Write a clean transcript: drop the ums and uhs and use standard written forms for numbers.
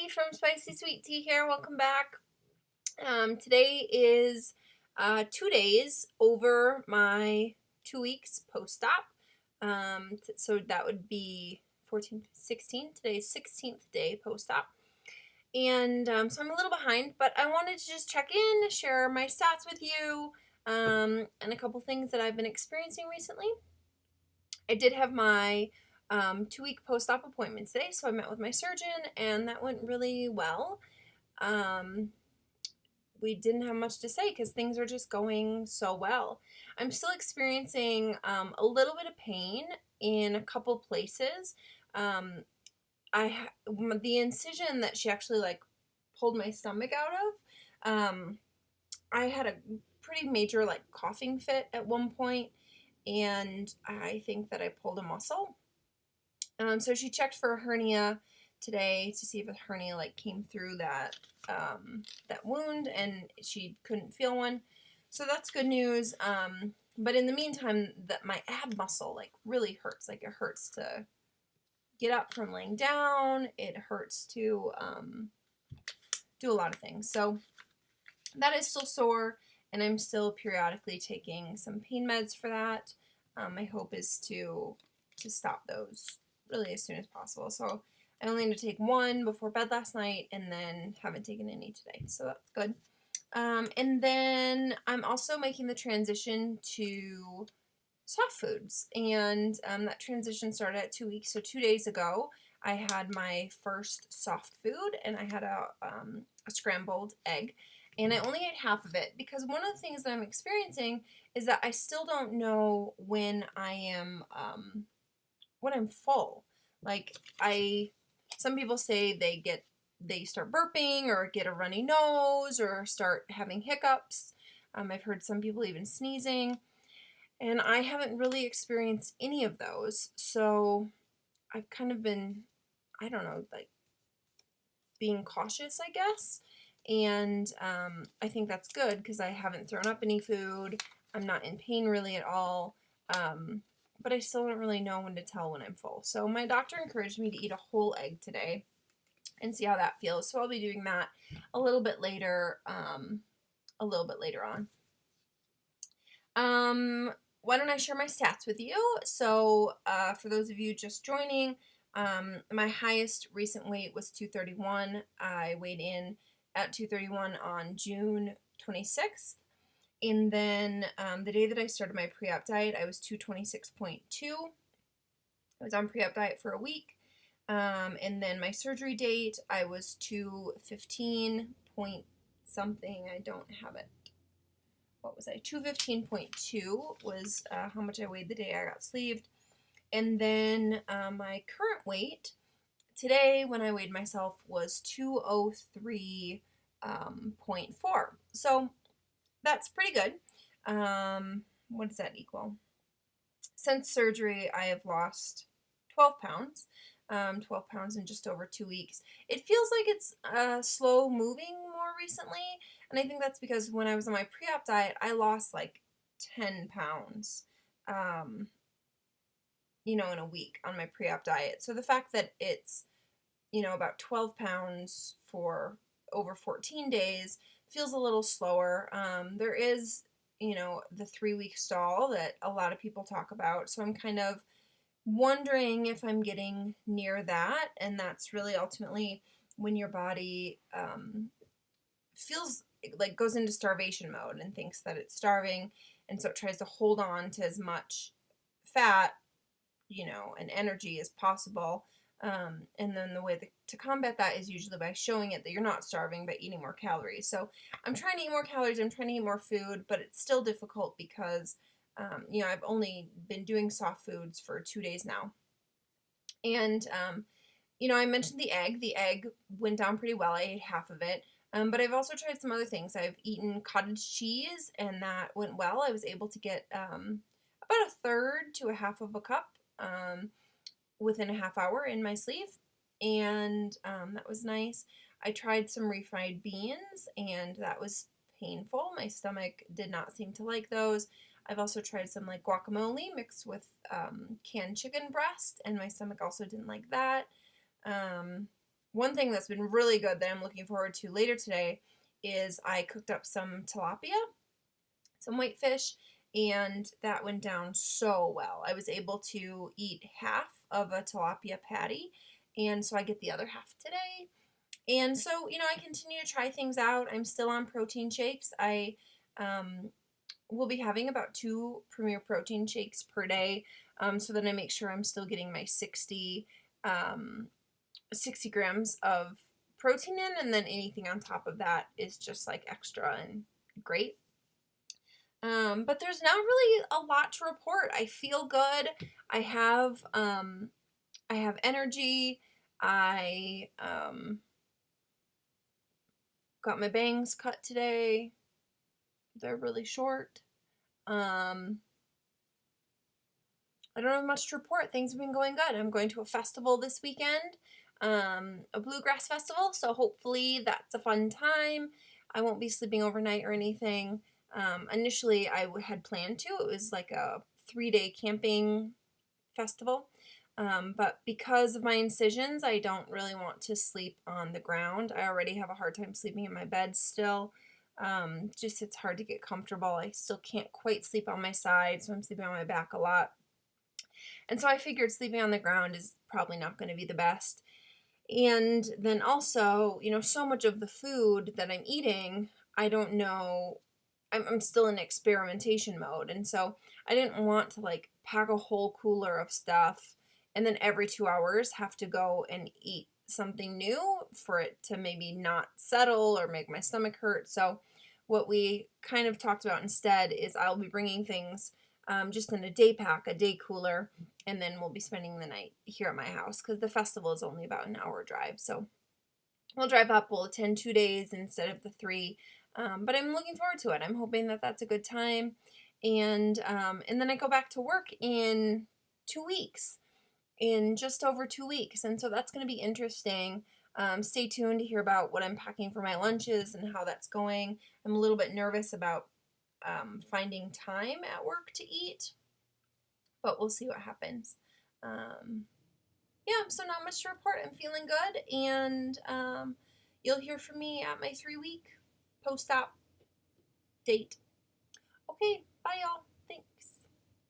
Hey, from Spicy Sweet Tea here. Welcome back. Today is 2 days over my 2 weeks post-op. So that would be 14th, 16th. Today's 16th day post-op. And so I'm a little behind, but I wanted to just check in, share my stats with you, and a couple things that I've been experiencing recently. I did have my 2 week post-op appointment today, so I met with my surgeon, and that went really well. We didn't have much to say because things are just going so well. I'm still experiencing a little bit of pain in a couple places. The incision that she actually pulled my stomach out of. I had a pretty major coughing fit at one point, and I think that I pulled a muscle. So she checked for a hernia today to see if a hernia came through that wound, and she couldn't feel one. So that's good news. But in the meantime, that my ab muscle really hurts. It hurts to get up from laying down. It hurts to do a lot of things. So that is still sore, and I'm still periodically taking some pain meds for that. My hope is to stop those really as soon as possible. So I only need to take one before bed last night, and then haven't taken any today. So that's good. And then I'm also making the transition to soft foods, and that transition started at 2 weeks. So 2 days ago, I had my first soft food, and I had a scrambled egg. And I only ate half of it because one of the things that I'm experiencing is that I still don't know when I'm full. Some people say they start burping or get a runny nose or start having hiccups. I've heard some people even sneezing, and I haven't really experienced any of those. So I've kind of been, I don't know, being cautious, I guess. And I think that's good because I haven't thrown up any food. I'm not in pain really at all. But I still don't really know when to tell when I'm full. So my doctor encouraged me to eat a whole egg today and see how that feels. So I'll be doing that a little bit later on. Why don't I share my stats with you? So for those of you just joining, my highest recent weight was 231. I weighed in at 231 on June 26th. And then the day that I started my pre-op diet, I was 226.2. I was on pre-op diet for a week. And then my surgery date, I was 215 point something. I don't have it. What was I? 215.2 was how much I weighed the day I got sleeved. And then my current weight today, when I weighed myself, was 203.4. So that's pretty good. What does that equal? Since surgery, I have lost 12 pounds. 12 pounds in just over 2 weeks. It feels like it's slow moving more recently, and I think that's because when I was on my pre-op diet, I lost 10 pounds, in a week on my pre-op diet. So the fact that it's, about 12 pounds for over 14 days feels a little slower. There is, the 3 week stall that a lot of people talk about. So I'm kind of wondering if I'm getting near that. And that's really ultimately when your body feels goes into starvation mode and thinks that it's starving. And so it tries to hold on to as much fat, and energy as possible. And then the way to combat that is usually by showing it that you're not starving by eating more calories. So I'm trying to eat more calories, I'm trying to eat more food, but it's still difficult because, I've only been doing soft foods for 2 days now. And, I mentioned the egg. The egg went down pretty well. I ate half of it. But I've also tried some other things. I've eaten cottage cheese, and that went well. I was able to get about a third to a half of a cup within a half hour in my sleeve, and that was nice. I tried some refried beans, and that was painful. My stomach did not seem to like those. I've also tried some guacamole mixed with canned chicken breast, and my stomach also didn't like that. one thing that's been really good that I'm looking forward to later today is I cooked up some tilapia, some whitefish, and that went down so well. I was able to eat half of a tilapia patty, and so I get the other half today. And so, I continue to try things out. I'm still on protein shakes. I will be having about 2 Premier Protein shakes per day, so that I make sure I'm still getting my 60 grams of protein in, and then anything on top of that is just like extra and great. But there's not really a lot to report. I feel good. I have energy. I got my bangs cut today. They're really short. I don't have much to report. Things have been going good. I'm going to a festival this weekend, a bluegrass festival, so hopefully that's a fun time. I won't be sleeping overnight or anything. Initially, I had planned to. It was like a 3-day camping festival, but because of my incisions, I don't really want to sleep on the ground. I already have a hard time sleeping in my bed still. Just it's hard to get comfortable. I still can't quite sleep on my side, so I'm sleeping on my back a lot. And so I figured sleeping on the ground is probably not going to be the best. And then also, so much of the food that I'm eating, I don't know, I'm still in experimentation mode. And so I didn't want to like pack a whole cooler of stuff and then every 2 hours have to go and eat something new for it to maybe not settle or make my stomach hurt. So what we kind of talked about instead is I'll be bringing things just in a day pack, a day cooler, and then we'll be spending the night here at my house because the festival is only about an hour drive. So we'll drive up, we'll attend 2 days instead of the 3, but I'm looking forward to it. I'm hoping that that's a good time, and then I go back to work in 2 weeks, in just over 2 weeks, and so that's going to be interesting. Stay tuned to hear about what I'm packing for my lunches and how that's going. I'm a little bit nervous about finding time at work to eat, but we'll see what happens. Yeah, so not much to report. I'm feeling good, and you'll hear from me at my 3-week post-op date. Okay, bye y'all.